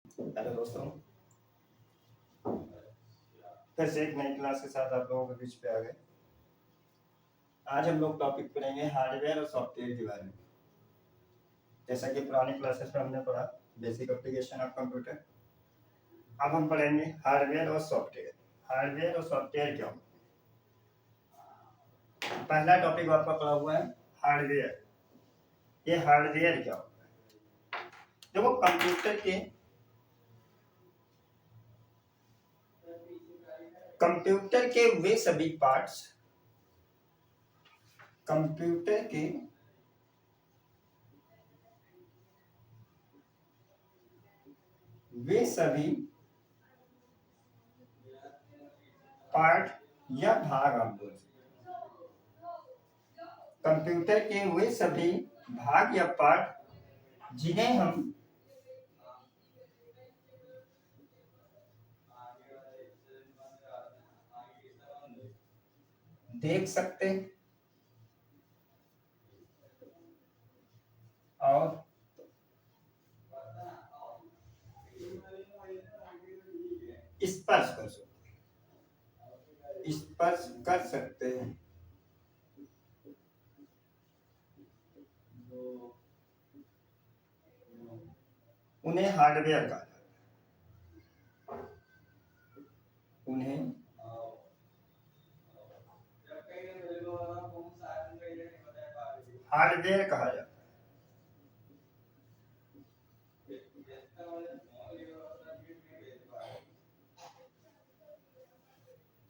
Hello दोस्तों, फिर से एक नई क्लास के साथ आप लोगों के बीच पे आ गए। आज हम लोग टॉपिक पढ़ेंगे हार्डवेयर और सॉफ्टवेयर के बारे में। जैसा कि पुरानी क्लासेस में हमने पढ़ा बेसिक एप्लीकेशन ऑफ कंप्यूटर, अब हम पढ़ेंगे हार्डवेयर और सॉफ्टवेयर। हार्डवेयर और सॉफ्टवेयर क्या होता है? पहला टॉपिक आपका पढ़ा हुआ है हार्डवेयर। ये हार्डवेयर क्या होता है? देखो, कंप्यूटर के वे सभी पार्ट्स, कंप्यूटर के वे सभी पार्ट या भाग, आप बोल सकते हैं। कंप्यूटर के वे सभी भाग या पार्ट जिन्हें हम देख सकते और स्पर्श कर सकते हैं, उन्हें हार्डवेयर कहा जाता है। उन्हें हार्डवेयर कहा जाता है।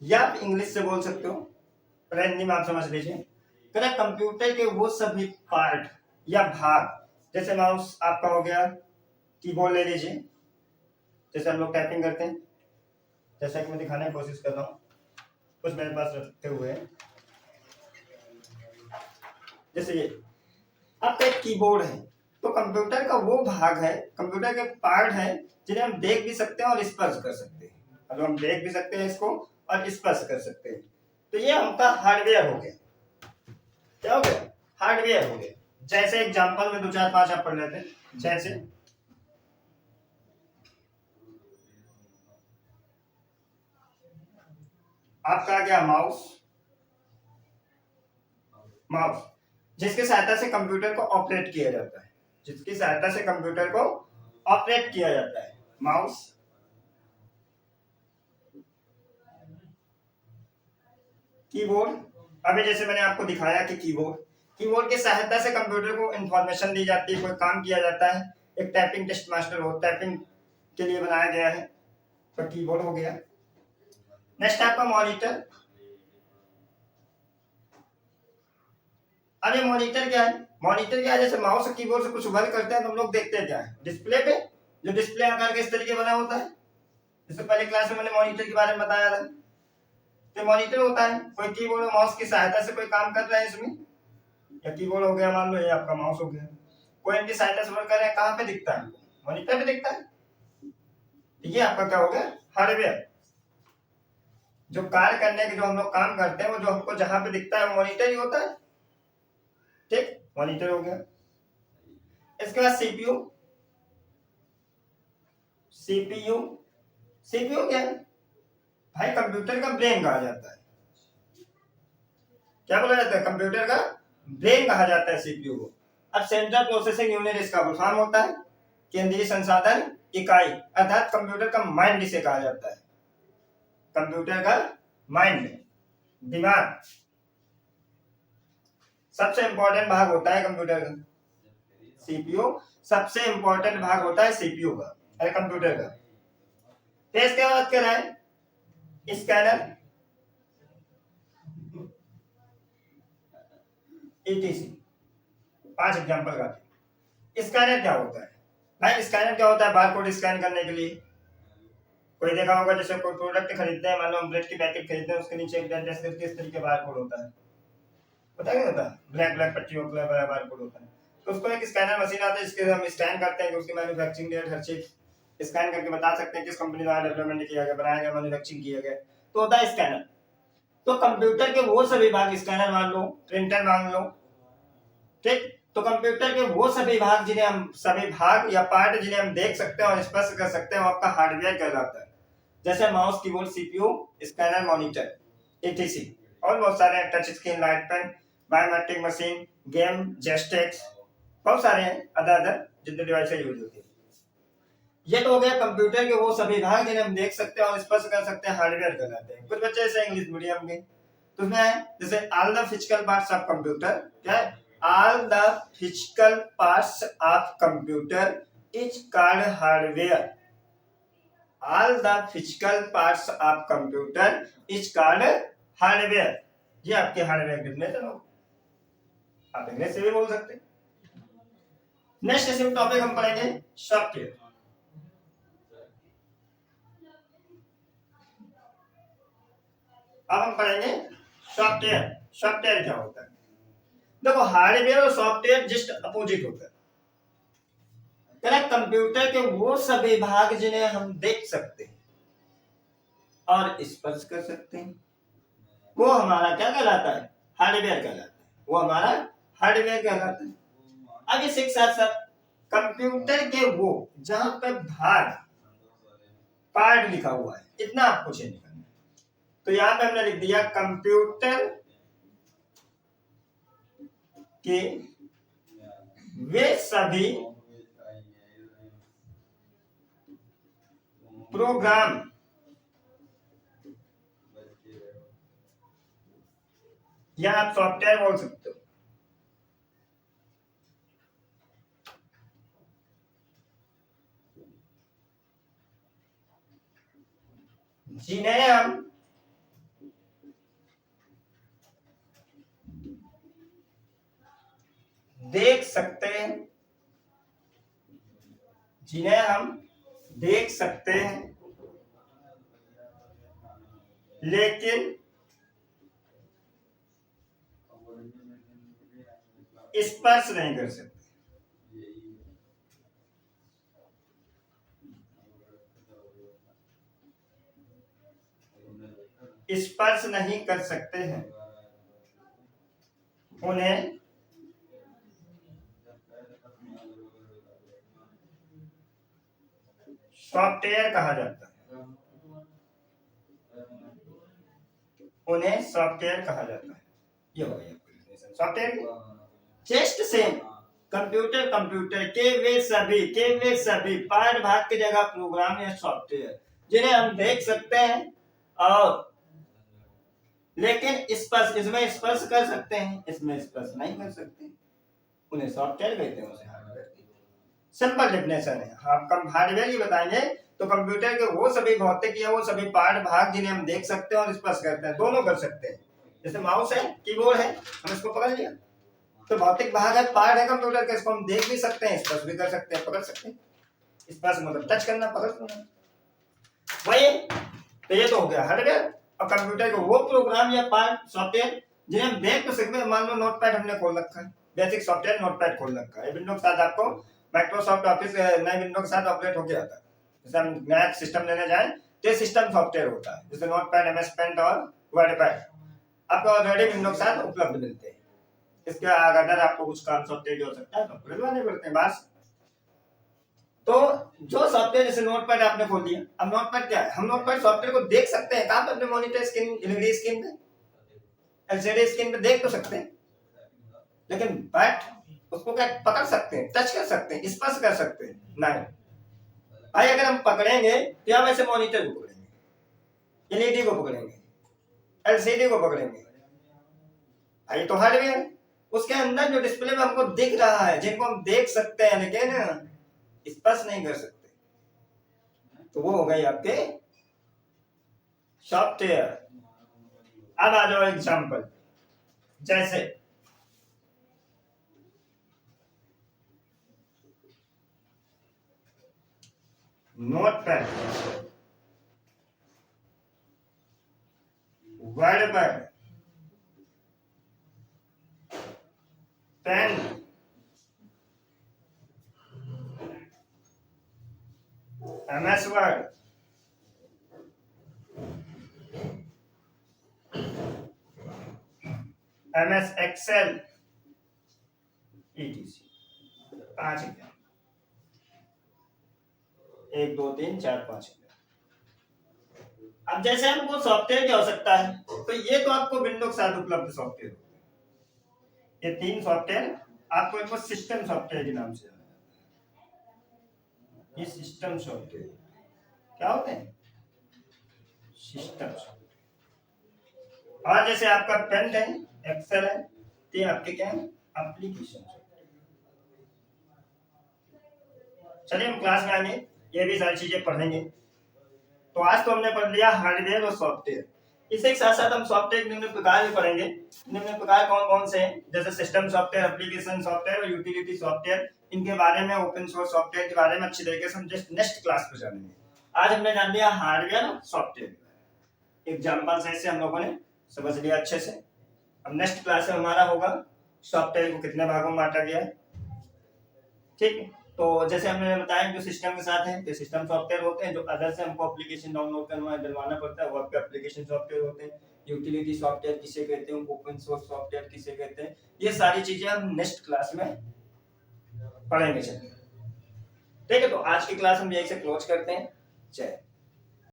या आप इंग्लिश से बोल सकते हो, पर हिंदी में आप समझ लीजिए। कहना कंप्यूटर के वो सभी पार्ट या भाग, जैसे माउस आपका हो गया, कीबोर्ड ले लीजिए, जैसे हम लोग टाइपिंग करते हैं, जैसा कि मैं दिखाने की कोशिश कर रहा हूँ, कुछ मेरे पास रखते हुए। जैसे ये आपका एक कीबोर्ड है, तो कंप्यूटर का वो भाग है, कंप्यूटर के पार्ट है जिन्हें हम देख भी सकते हैं और स्पर्श कर सकते हैं। अब हम देख भी सकते हैं इसको और स्पर्श कर सकते हैं, तो ये हमका हार्डवेयर हो गया। क्या हो गया? हार्डवेयर हो गया। जैसे एग्जांपल में दो चार पांच आप पढ़ लेते हैं। जैसे आपका आ गया माउस। माउस जिसकी सहायता से कंप्यूटर को ऑपरेट किया जाता है, जिसकी सहायता से कंप्यूटर को ऑपरेट किया जाता है, माउस। कीबोर्ड, अभी जैसे मैंने आपको दिखाया कि कीबोर्ड की सहायता से कंप्यूटर को इंफॉर्मेशन दी जाती है, कोई काम किया जाता है। एक टाइपिंग टेस्ट मास्टर हो, टाइपिंग के लिए बनाया गया है, तो कीबोर्ड हो गया। नेक्स्ट आपका मॉनिटर। अब ये मॉनिटर क्या है? मॉनिटर क्या है? जैसे माउस और कीबोर्ड से कुछ वर्क करते हैं तो हम लोग देखते हैं क्या है, डिस्प्ले पे। जो डिस्प्ले आकार के इस तरीके बना होता है, इससे पहले क्लास में मैंने मॉनिटर के बारे में बताया था। तो मॉनिटर होता है, कोई कीबोर्ड और माउस की सहायता से कोई काम कर रहा है इसमें, या कीबोर्ड हो गया, मान लो ये आपका माउस हो गया, कोई इनकी सहायता से वर्क कर रहा है, कहाँ पे दिखता है? मॉनिटर पे दिखता है। ये आपका क्या हो गया? हार्डवेयर। जो कार्य करने के जो हम लोग काम करते हैं, वो जो हमको जहां पे दिखता है वो मॉनिटर ही होता है। ठीक, मॉनिटर हो गया। इसके बाद सीपीयू। सीपीयू सीपीयू क्या है भाई? कंप्यूटर का ब्रेन कहा जाता है। क्या बोला जाता है? कंप्यूटर का ब्रेन कहा जाता है सीपीयू को। अब सेंट्रल प्रोसेसिंग यूनिट इसका फुल फॉर्म होता है, केंद्रीय संसाधन इकाई, अर्थात कंप्यूटर का माइंड इसे कहा जाता है। कंप्यूटर का माइंड, दिमाग, सबसे इंपॉर्टेंट भाग होता है कंप्यूटर का सीपीयू। सबसे इंपॉर्टेंट भाग होता है सीपीयू का, अरे कंप्यूटर का। फिर इसके बाद क्या है? Scanner, etc. पांच एग्जांपल का। स्कैनर क्या होता है भाई? स्कैनर क्या होता है? बारकोड स्कैन करने के लिए। कोई देखा होगा, जैसे कोई प्रोडक्ट खरीदते हैं, मान लो हम ब्रेड की पैकेट खरीदते हैं, उसके नीचे एक डेंट करके इस तरीके बारकोड होता है, पता है क्या होता है? ब्लैक ब्लैक पट्टी होता है, बारकोड होता है। तो उसको एक स्कैनर मशीन आता है, इसके हम स्कैन करते हैं कि उसकी मैन्युफैक्चरिंग डेट, हर चीज स्कैन करके बता सकते हैं किस कंपनी द्वारा डेवलपमेंट किया गया, बनाया गया, मैन्युफैक्चरिंग किया गया, तो होता है स्कैनर। तो कंप्यूटर के वो सभी भाग, स्कैनर मान लो, प्रिंटर मान लो, ठीक, तो कंप्यूटर के वो सभी भाग या पार्ट जिन्हें हम देख सकते हैं और स्पर्श कर सकते हैं वो आपका हार्डवेयर कहलाता है। जैसे mouse, keyboard, CPU, scanner, monitor, etc, और बहुत सारे touch screen, light pen, biometric machine, game, जेस्टेक्स, बहुत सारे हैं अदर जितने डिवाइस यूज होती है। ये तो हो गया कंप्यूटर के वो सभी भाग जिन्हें हम देख सकते हैं और स्पर्श कर सकते हैं, हार्डवेयर कहलाते हैं। कुछ बच्चे ऐसे इंग्लिश मीडियम के तो उसमें है जैसे all the physical parts of computer, क्या है, all the physical parts of computer is called hardware. All the physical parts of computer is called hardware. ये आपके हार्डवेयर डेफिनेशन हो, आप इंग्लिश से भी बोल सकते हैं। नेक्स्ट इसी टॉपिक हम पढ़ेंगे सॉफ्टवेयर। अब हम पढ़ेंगे सॉफ्टवेयर। सॉफ्टवेयर क्या होता है? देखो, हार्डवेयर और सॉफ्टवेयर जस्ट अपोजिट होता है। कंप्यूटर के वो सभी भाग जिन्हें हम देख सकते हैं और स्पर्श कर सकते हैं वो हमारा क्या कहलाता है? हार्डवेयर कहलाता है। वो हमारा हार्डवेयर कहलाता है। अब इसी के साथ साथ कंप्यूटर के वो जहां पे भाग पार्ट लिखा हुआ है, इतना आपको चेंज करना है। तो यहां पे हमने लिख दिया कंप्यूटर के वे सभी प्रोग्राम या आप सॉफ्टवेयर बोल सकते हो जिन्हें हम देख सकते हैं, जिन्हें हम देख सकते हैं लेकिन स्पर्श नहीं कर सकते। स्पर्श नहीं कर सकते हैं उन्हें सॉफ्टवेयर कहा जाता है। उन्हें सॉफ्टवेयर कहा जाता है। ये हो गया सॉफ्टवेयर। जस्ट सेम कंप्यूटर के वे सभी पार्ट भाग की जगह प्रोग्राम या सॉफ्टवेयर जिन्हें हम देख सकते हैं और लेकिन स्पर्श, इसमें स्पर्श कर सकते हैं, इसमें स्पर्श नहीं कर सकते, उन्हें सॉफ्टवेयर कहते हैं, उसे हार्डवेयर। सिंपल डेफिनेशन है। हम हार्डवेयर ही बताएंगे तो कंप्यूटर के वो सभी भौतिक या वो सभी पार्ट भाग जिन्हें हम देख सकते हैं और स्पर्श करते हैं, दोनों कर सकते हैं। जैसे माउस है, कीबोर्ड है, हम इसको पकड़ लिया तो भौतिक भाग है, पार्ट है कंप्यूटर का, इसको हम देख भी सकते हैं, स्पर्श भी कर सकते हैं, पकड़ सकते हैं। स्पर्श मतलब टच करना, पकड़ करना, वही। तो ये तो हो गया हार्डवेयर। और कंप्यूटर के वो प्रोग्राम या पार्ट सॉफ्टवेयर जिन्हें हम देख तो सकते हैं। मान लो नोटपैड हमने खोल रखा है, बेसिक सॉफ्टवेयर नोटपैड खोल रखा है। विंडो के साथ आपको माइक्रोसॉफ्ट ऑफिस नए विंडो के साथ ऑपरेट होके आता है। जैसे हम नया सिस्टम लेने जाए तो ये सिस्टम सॉफ्टवेयर होता है, जैसे नोटपैड, एमएस पेंट और वर्डपैड आपको ऑलरेडी विंडो के साथ उपलब्ध मिलते हैं। इसके अगर आपको कुछ काम सॉफ्टवेयर हो सकता है तो खरीदवाने पड़ते हैं बस। तो जो सॉफ्टवेयर जैसे नोटपैड आपने खोल दिया, अब नोटपैड क्या है? हम नोटपैड सॉफ्टवेयर को देख सकते हैं, कहां पे? अपने मॉनिटर स्क्रीन, एलईडी स्क्रीन पे, एलसीडी स्क्रीन पे देख तो सकते हैं, लेकिन बट उसको क्या पकड़ सकते हैं, टच कर सकते हैं, स्पर्श कर सकते हैं? नहीं भाई। अगर हम पकड़ेंगे तो या वैसे मॉनिटर को पकड़ेंगे, एलईडी को पकड़ेंगे, एलसीडी को पकड़ेंगे, ये तो हार्डवेयर। उसके अंदर जो डिस्प्ले में हमको दिख रहा है, जिनको हम देख सकते हैं लेकिन स्पर्श नहीं कर सकते, तो वो हो गई आपके सॉफ्टवेयर। अब आ जाओ एग्जांपल, जैसे notepad, wordpad, pen, MS Word, MS Excel, ETC। 5 exam, 1 2 3 4 5 exam. अब जैसे हमको सॉफ्टवेयर की आवश्यकता है, तो ये तो आपको विंडो के साथ उपलब्ध सॉफ्टवेयर होते हैं। ये 3 सॉफ्टवेयर आपको इनको सिस्टम सॉफ्टवेयर के नाम से जाना जाता है। ये सिस्टम सॉफ्टवेयर क्या होते हैं? System software. और जैसे आपका पेंट है, एक्सेल है, ये आपके क्या है? Application software. चलिए हम क्लास में आएंगे, ये भी सारी चीजें पढ़ेंगे। तो आज तो हमने पढ़ लिया हार्डवेयर और सॉफ्टवेयर। इसे एक साथ साथ हम सॉफ्टवेयर निम्न प्रकार भी पढ़ेंगे। निम्न प्रकार कौन कौन से हैं? जैसे सिस्टम सॉफ्टवेयर, एप्लीकेशन सॉफ्टवेयर और यूटिलिटी सॉफ्टवेयर। इनके बारे में, ओपन सोर्स सॉफ्टवेयर के बारे में अच्छी तरीके से हम जस्ट नेक्स्ट क्लास में जानेंगे। आज हमने जान लिया हार्डवेयर और सॉफ्टवेयर। एग्जाम्पल से हम लोगों ने समझ लिया अच्छे से। अब नेक्स्ट क्लास में हमारा होगा सॉफ्टवेयर को कितने भागों में बांटा गया है। ठीक है, तो जैसे हमने बताया जो सिस्टम के साथ है, तो सिस्टम सॉफ्टवेयर होते हैं। जो अदर से हमको एप्लीकेशन डाउनलोड करना डलवाना पड़ता है, वो आपके एप्लीकेशन सॉफ्टवेयर होते हैं। यूटिलिटी सॉफ्टवेयर किसे कहते हैं, ओपन सोर्स सॉफ्टवेयर किसे कहते हैं, ये सारी चीजें हम नेक्स्ट क्लास में पढ़ेंगे। चलिए ठीक है, तो आज की क्लास हम यहीं से क्लोज करते हैं। जय।